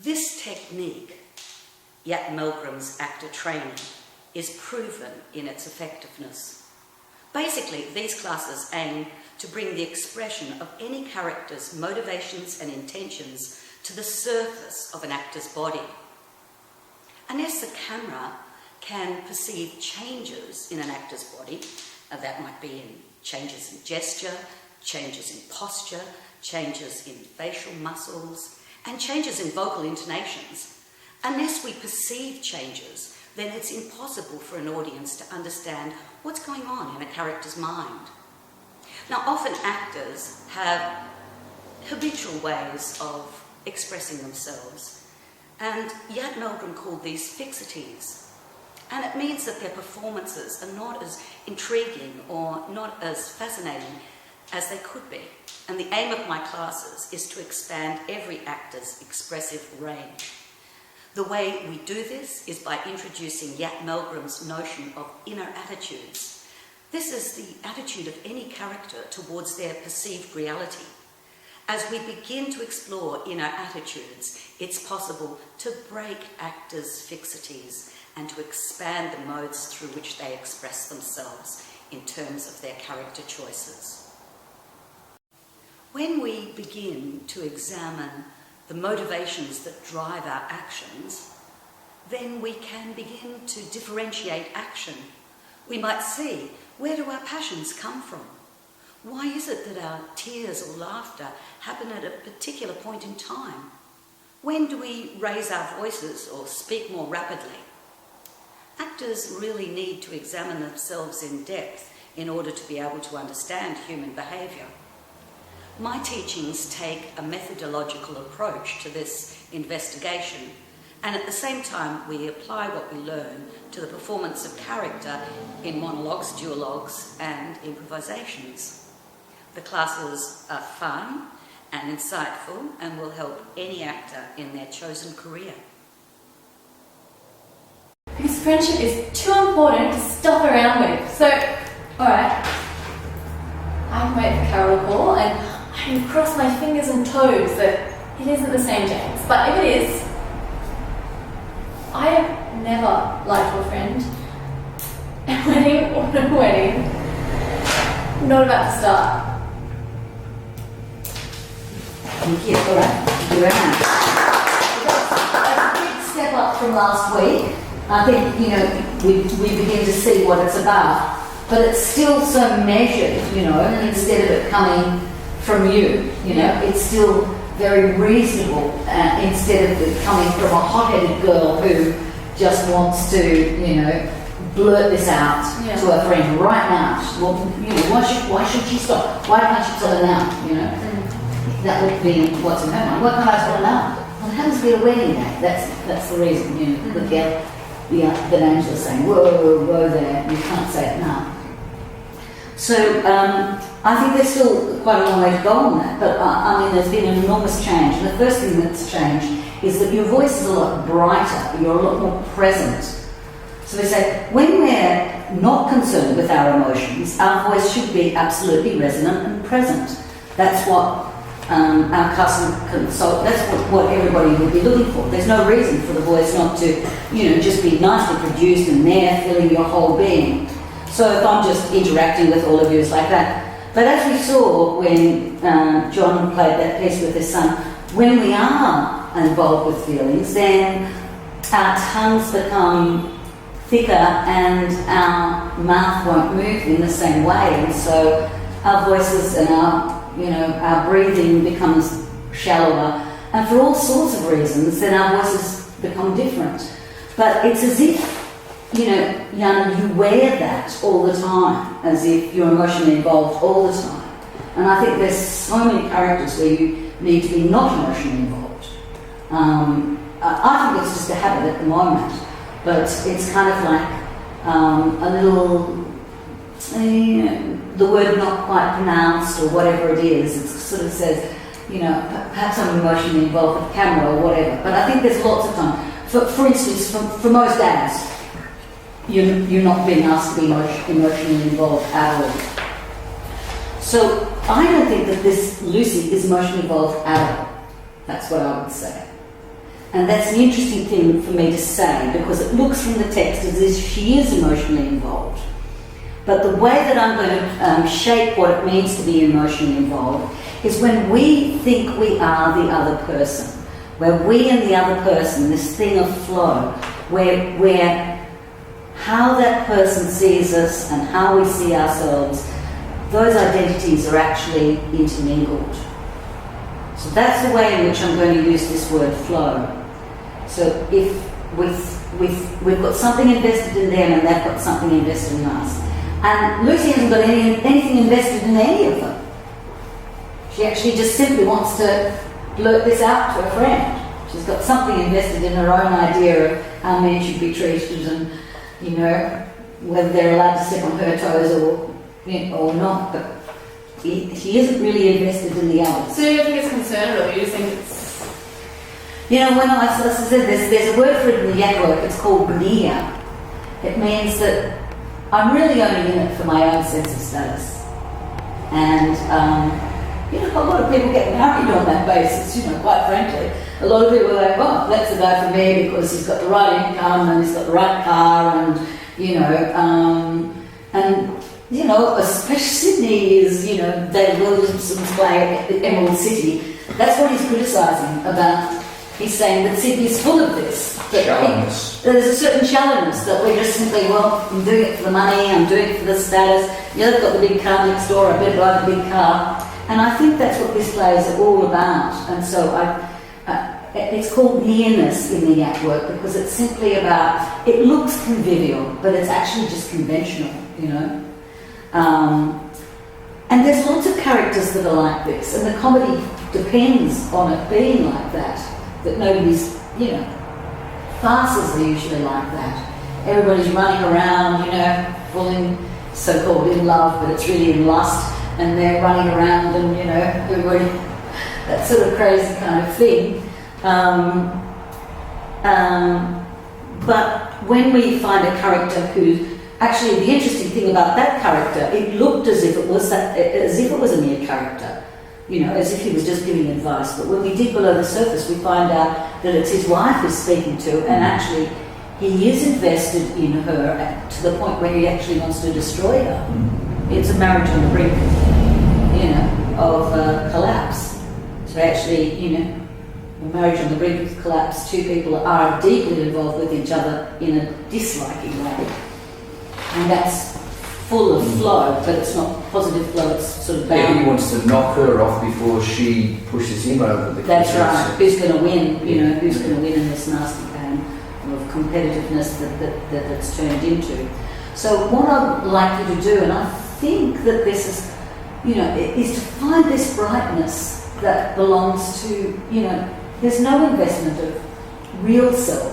This technique, Yat Malmgren's actor training, is proven in its effectiveness. Basically, these classes aim to bring the expression of any character's motivations and intentions to the surface of an actor's body. Unless the camera can perceive changes in an actor's body, that might be in changes in gesture, changes in posture, changes in facial muscles, and changes in vocal intonations. Unless we perceive changes, then it's impossible for an audience to understand what's going on in a character's mind. Now, often actors have habitual ways of expressing themselves, and Yat Malmgren called these fixities. And it means that their performances are not as intriguing or not as fascinating as they could be. And the aim of my classes is to expand every actor's expressive range. The way we do this is by introducing Yat Malmgren's notion of inner attitudes. This is the attitude of any character towards their perceived reality. As we begin to explore inner attitudes, it's possible to break actors' fixities and to expand the modes through which they express themselves in terms of their character choices. When we begin to examine the motivations that drive our actions, then we can begin to differentiate action. We might see, where do our passions come from? Why is it that our tears or laughter happen at a particular point in time? When do we raise our voices or speak more rapidly? Actors really need to examine themselves in depth in order to be able to understand human behaviour. My teachings take a methodological approach to this investigation, and at the same time we apply what we learn to the performance of character in monologues, duologues and improvisations. The classes are fun and insightful and will help any actor in their chosen career. Because friendship is too important to stuff around with. So, alright, I can wait for Carol to call and I can cross my fingers and toes that it isn't the same James. But if it is, I have never lied to a friend. A wedding or no wedding, not about to start. Thank you. All right. Thank you very much. That's a big step up from last week. I think, we begin to see what it's about. But it's still so measured, instead of it coming from you, it's still very reasonable instead of it coming from a hot-headed girl who just wants to, blurt this out to her friend right now. Well, why should she stop? Why can't she tell her now, That would be what's in her mind. Why can't I tell her now? Well, it happens to be a wedding day. That's the reason, Look at the names are saying, whoa there, you can't say it now. So I think there's still quite a long way to go on that, but there's been an enormous change. And the first thing that's changed is that your voice is a lot brighter, you're a lot more present. So they say, when we're not concerned with our emotions, our voice should be absolutely resonant and present. That's what our custom consult, that's what everybody would be looking for. There's no reason for the voice not to, just be nicely produced and there filling your whole being. So if I'm just interacting with all of you, it's like that. But as we saw when John played that piece with his son, when we are involved with feelings, then our tongues become thicker and our mouth won't move in the same way. And so our voices and our breathing becomes shallower. And for all sorts of reasons, then our voices become different. But it's as if Yana, you wear that all the time, as if you're emotionally involved all the time. And I think there's so many characters where you need to be not emotionally involved. I think it's just a habit at the moment, but it's kind of like a little, the word not quite pronounced or whatever it is. It sort of says, perhaps I'm emotionally involved with camera or whatever. But I think there's lots of time. For instance, for most dads, you're not being asked to be emotionally involved at all. So I don't think that this Lucy is emotionally involved at all. That's what I would say. And that's an interesting thing for me to say, because it looks from the text as if she is emotionally involved. But the way that I'm going to shape what it means to be emotionally involved is when we think we are the other person, where we and the other person, this thing of flow, where how that person sees us and how we see ourselves, those identities are actually intermingled. So that's the way in which I'm going to use this word flow. So if we've got something invested in them and they've got something invested in us, and Lucy hasn't got anything invested in any of them. She actually just simply wants to blurt this out to a friend. She's got something invested in her own idea of how men should be treated and, you know, whether they're allowed to step on her toes or not. But she isn't really invested in the others. So you don't think it's concerned at all? You just think it's... You know, when I said there's a word for it in the Yat work, it's called b'nia. It means that I'm really only in it for my own sense of status. And, you know, a lot of people get married on that basis, you know, quite frankly. A lot of people are like, well, that's the guy for me because he's got the right income and he's got the right car and, you know, especially Sydney is, you know, David Williamson's play at Emerald City. That's what he's criticising about. He's saying that Sydney's full of this. Shallowness. There's a certain shallowness that we're just simply, well, I'm doing it for the money, I'm doing it for the status. Yeah, they've got the big car next door, I better buy the big car. And I think that's what this play is all about. And so it's called nearness in the Yat work because it's simply about, it looks convivial, but it's actually just conventional, you know. And there's lots of characters that are like this, and the comedy depends on it being like that nobody's, you know, farces are usually like that. Everybody's running around, you know, falling so-called in love, but it's really in lust, and they're running around and, you know, everybody, that sort of crazy kind of thing. But when we find a character who, actually the interesting thing about that character, it looked as if it was a mere character. You know, as if he was just giving advice. But when we dig below the surface, we find out that it's his wife he's speaking to, and actually he is invested in her to the point where he actually wants to destroy her. It's a marriage on the brink, you know, of collapse. So actually, you know, a marriage on the brink of collapse, two people are deeply involved with each other in a disliking way. And that's full of flow, but it's not positive flow, it's sort of bound. Yeah, he wants to knock her off before she pushes him over the That's right. Who's going to win, you know, who's going to win in this nasty game of competitiveness that it's turned into. So what I'd like you to do, and I think that this is, you know, is to find this brightness that belongs to, you know, there's no investment of real self.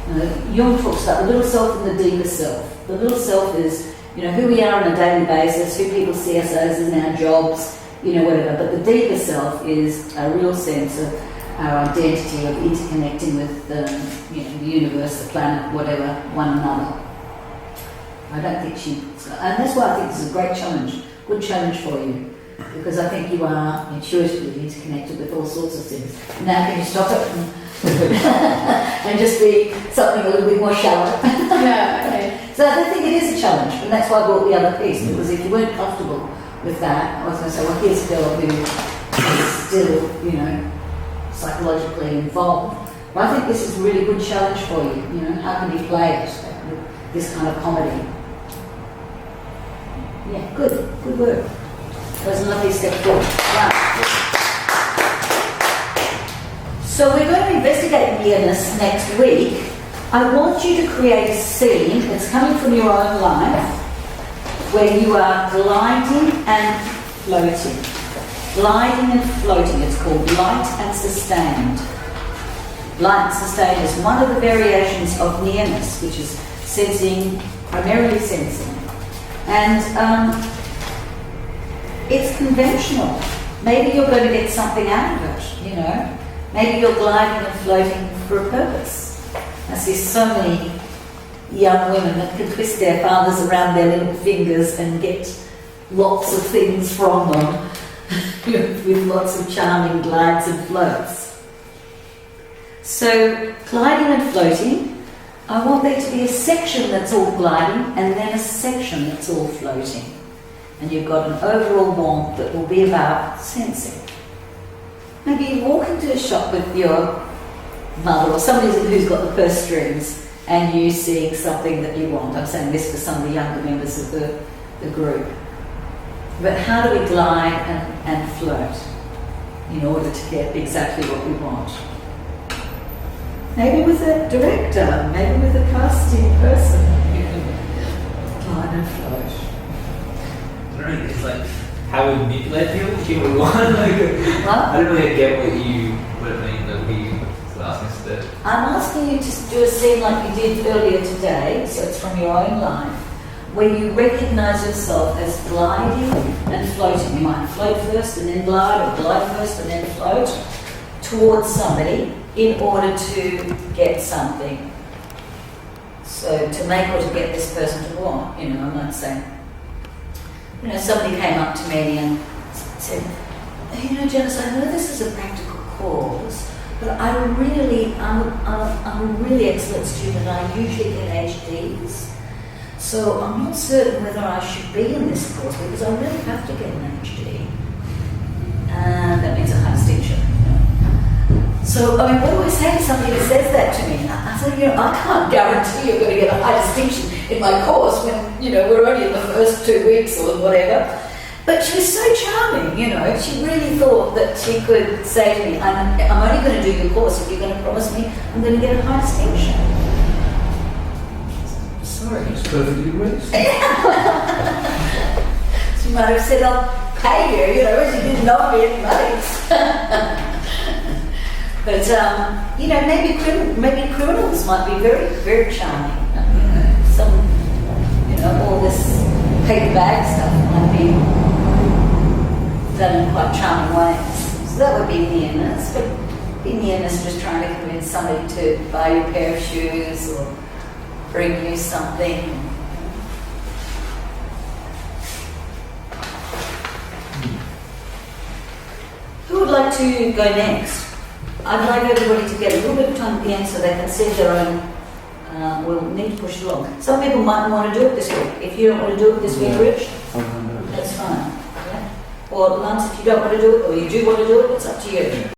You know, Jung talks about the little self and the deeper self. The little self is, you know, who we are on a daily basis, who people see us as in our jobs, you know, whatever. But the deeper self is a real sense of our identity, of interconnecting with, you know, the universe, the planet, whatever, one another. I don't think and that's why I think this is a great challenge, good challenge for you, because I think you are intuitively interconnected with all sorts of things. Now can you stop it and just be something a little bit more shallow? Yeah, okay. So I think it is a challenge, and that's why I brought the other piece, because if you weren't comfortable with that, I was going to say, well, here's a girl who is still, you know, psychologically involved. But I think this is a really good challenge for you, you know, how can you play it, this kind of comedy? Yeah, good work. That was a lovely step forward. Wow. So we're going to investigate nearness next week. I want you to create a scene that's coming from your own life where you are gliding and floating. Gliding and floating, it's called light and sustained. Light and sustained is one of the variations of nearness, which is sensing, primarily sensing. And it's conventional. Maybe you're going to get something out of it, you know. Maybe you're gliding and floating for a purpose. I see so many young women that can twist their fathers around their little fingers and get lots of things from them with lots of charming glides and floats. So, gliding and floating, I want there to be a section that's all gliding and then a section that's all floating. And you've got an overall warmth that will be about sensing. Maybe you walk into a shop with your mother or somebody who's got the purse strings and you seeing something that you want. I'm saying this for some of the younger members of the group. But how do we glide and float in order to get exactly what we want? Maybe with a director, maybe with a casting person, you can glide and float. I don't know, it's like how we manipulate people, human one. Like, What? I don't really get what it means that we asking us to do. I'm asking you to do a scene like you did earlier today, so it's from your own life, where you recognise yourself as gliding and floating. You might float first and then glide, or glide first and then float towards somebody in order to get something. So to make or to get this person to want, I might say, somebody came up to me and said, Janys, I know this is a practical course, but I'm a really excellent student. I usually get HDs. So I'm not certain whether I should be in this course because I really have to get an HD. And that means a high distinction. So, what do I say to somebody who says that to me? I say, I can't guarantee you're going to get a high distinction in my course when, we're only in the first 2 weeks or whatever. But she was so charming, she really thought that she could say to me, I'm only going to do your course if you're going to promise me I'm going to get a high distinction. Sorry. It's perfectly reasonable. She might have said, I'll pay you, she didn't offer me any money. But, maybe criminals might be very, very charming. All this paper bag stuff might be done in quite charming ways. So that would be nearness, but be nearness just trying to convince somebody to buy you a pair of shoes or bring you something. Who would like to go next? I'd like everybody to get a little bit of time at the end so they can set their own. We'll need to push it along. Some people might want to do it this week. If you don't want to do it this week, Rich, that's fine. Yeah? Or Lance, if you don't want to do it, or you do want to do it, it's up to you.